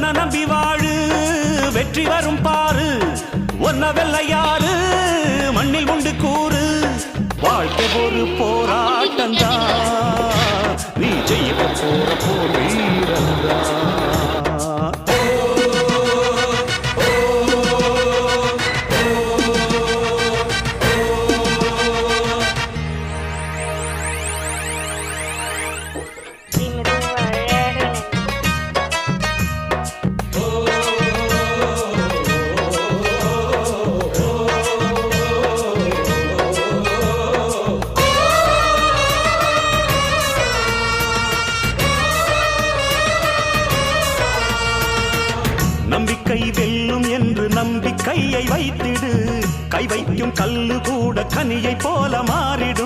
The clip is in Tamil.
ஒன்ன நம்பி வாழு வெற்றி வரும் பாரு ஒன்ன வெல்ல யாரு மண்ணில் உண்டு கூறு வாழ்க்கை ஒரு போராட்டம்தான் நீ ஜெயிக்க போற போர் வீரந்தா நம்பிக்கை வெல்லும் என்று நம்பிக்கையை வைத்திடு கை வைக்கும் கல்லு கூட கனியை போல மாறிடும்